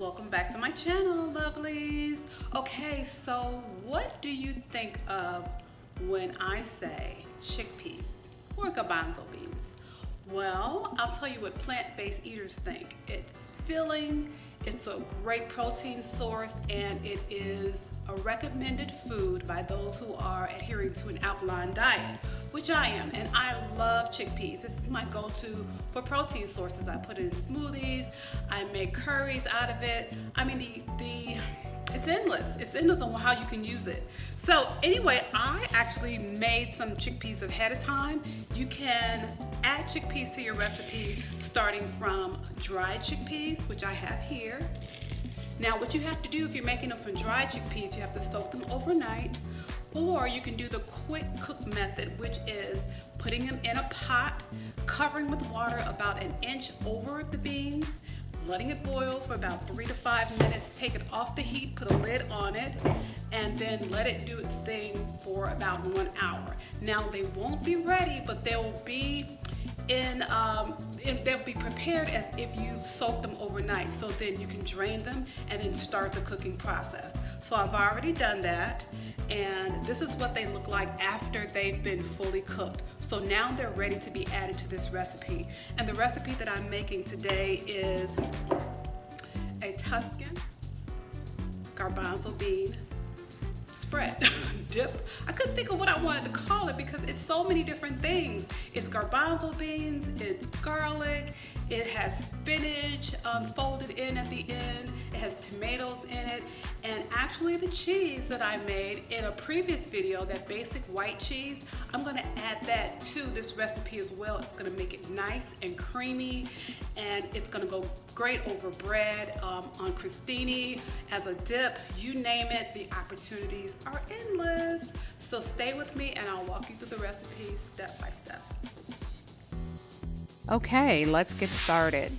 Welcome back to my channel, lovelies. Okay, so what do you think of when I say chickpeas or garbanzo beans? Well, I'll tell you what plant-based eaters think. It's filling, it's a great protein source, and it is a recommended food by those who are adhering to an alkaline diet, which I am, and I love chickpeas. This is my go-to for protein sources. I put it in smoothies, I make curries out of it. I mean, it's endless. It's endless on how you can use it. So anyway, I actually made some chickpeas ahead of time. You can add chickpeas to your recipe starting from dried chickpeas, which I have here. Now what you have to do if you're making them from dried chickpeas, you have to soak them overnight, or you can do the quick cook method, which is putting them in a pot, covering with water about an inch over the beans, letting it boil for about 3 to 5 minutes, take it off the heat, put a lid on it, and then let it do its thing for about 1 hour. Now they won't be ready, but they'll be they'll be prepared as if you've soaked them overnight. So then you can drain them and then start the cooking process. So I've already done that, and this is what they look like after they've been fully cooked. So now they're ready to be added to this recipe. And the recipe that I'm making today is a Tuscan garbanzo bean spread dip. I couldn't think of what I wanted to call it because it's so many different things. It's garbanzo beans, it's garlic, it has spinach folded in at the end, it has tomatoes in it, and actually the cheese that I made in a previous video, that basic white cheese, I'm gonna add that to this recipe as well. It's gonna make it nice and creamy, and it's gonna go great over bread, on crostini, as a dip, you name it. The opportunities are endless. So stay with me and I'll walk you through the recipe step by step. Okay, let's get started.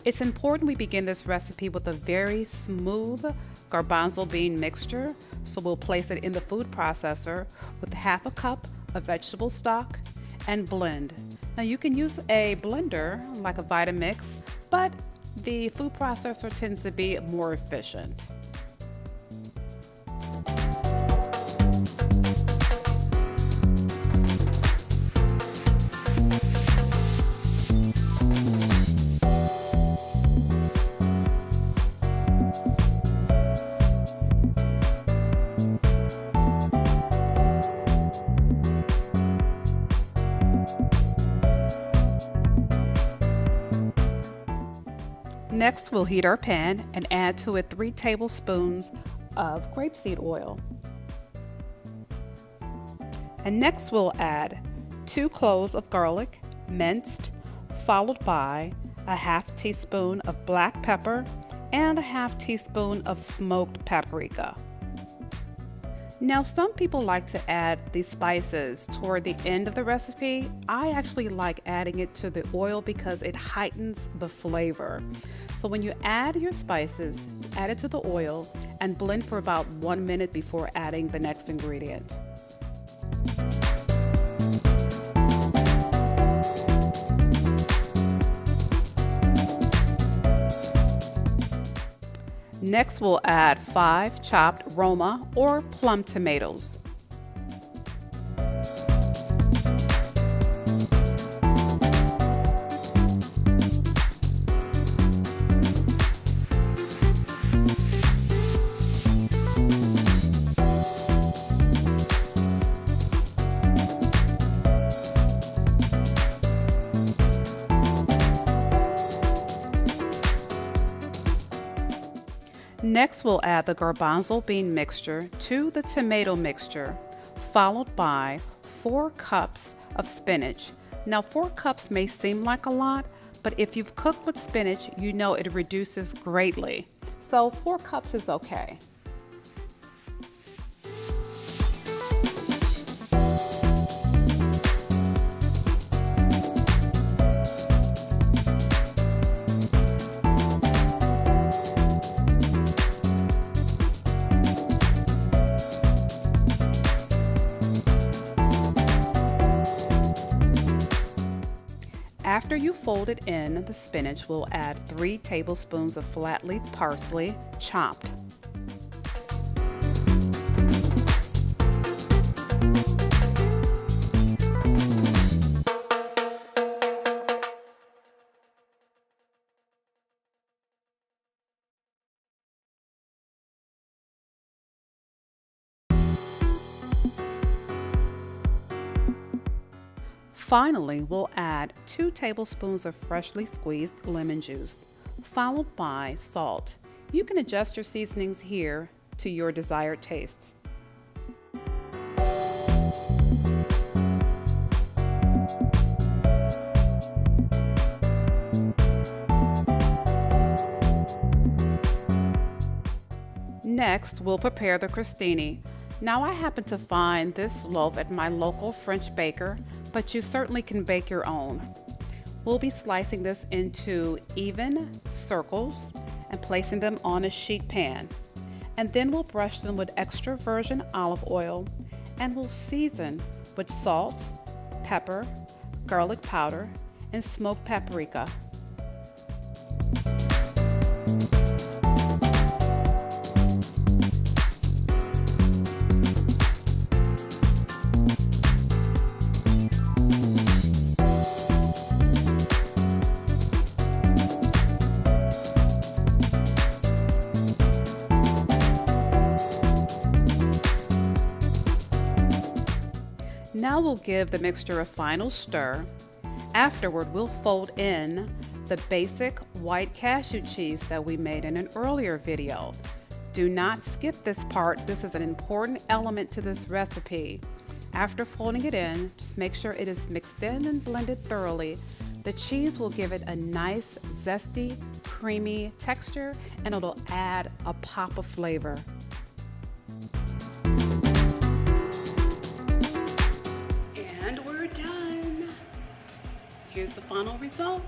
It's important we begin this recipe with a very smooth garbanzo bean mixture. So we'll place it in the food processor with half a cup of vegetable stock and blend. Now you can use a blender like a Vitamix, but the food processor tends to be more efficient. Next, we'll heat our pan and add to it 3 tablespoons of grapeseed oil. And next we'll add 2 cloves of garlic, minced, followed by a half teaspoon of black pepper and a half teaspoon of smoked paprika. Now, some people like to add these spices toward the end of the recipe. I actually like adding it to the oil because it heightens the flavor. So when you add your spices, add it to the oil and blend for about 1 minute before adding the next ingredient. Next, we'll add 5 chopped Roma or plum tomatoes. Next, we'll add the garbanzo bean mixture to the tomato mixture, followed by 4 cups of spinach. Now, 4 cups may seem like a lot, but if you've cooked with spinach, you know it reduces greatly. So 4 cups is okay. After you fold it in the spinach, we'll add 3 tablespoons of flat leaf parsley, chopped. Finally, we'll add 2 tablespoons of freshly squeezed lemon juice, followed by salt. You can adjust your seasonings here to your desired tastes. Next, we'll prepare the crostini. Now, I happen to find this loaf at my local French baker, but you certainly can bake your own. We'll be slicing this into even circles and placing them on a sheet pan. And then we'll brush them with extra virgin olive oil, and we'll season with salt, pepper, garlic powder, and smoked paprika. Now we'll give the mixture a final stir. Afterward, we'll fold in the basic white cashew cheese that we made in an earlier video. Do not skip this part. This is an important element to this recipe. After folding it in, just make sure it is mixed in and blended thoroughly. The cheese will give it a nice, zesty, creamy texture, and it'll add a pop of flavor. Here's the final result.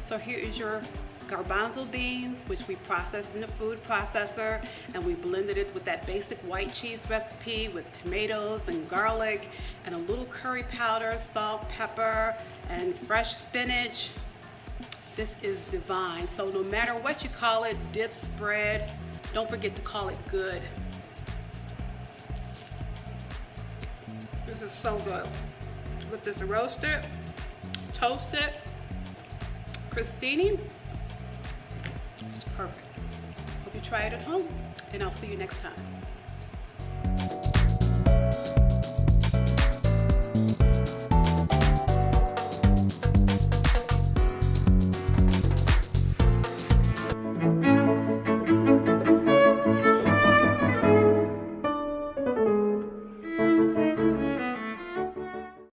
So here is your garbanzo beans, which we processed in the food processor, and we blended it with that basic white cheese recipe with tomatoes and garlic and a little curry powder, salt, pepper, and fresh spinach. This is divine. So no matter what you call it, dip, spread, don't forget to call it good. This is so good. With this roasted, toasted crostini, it's perfect. Hope you try it at home, and I'll see you next time.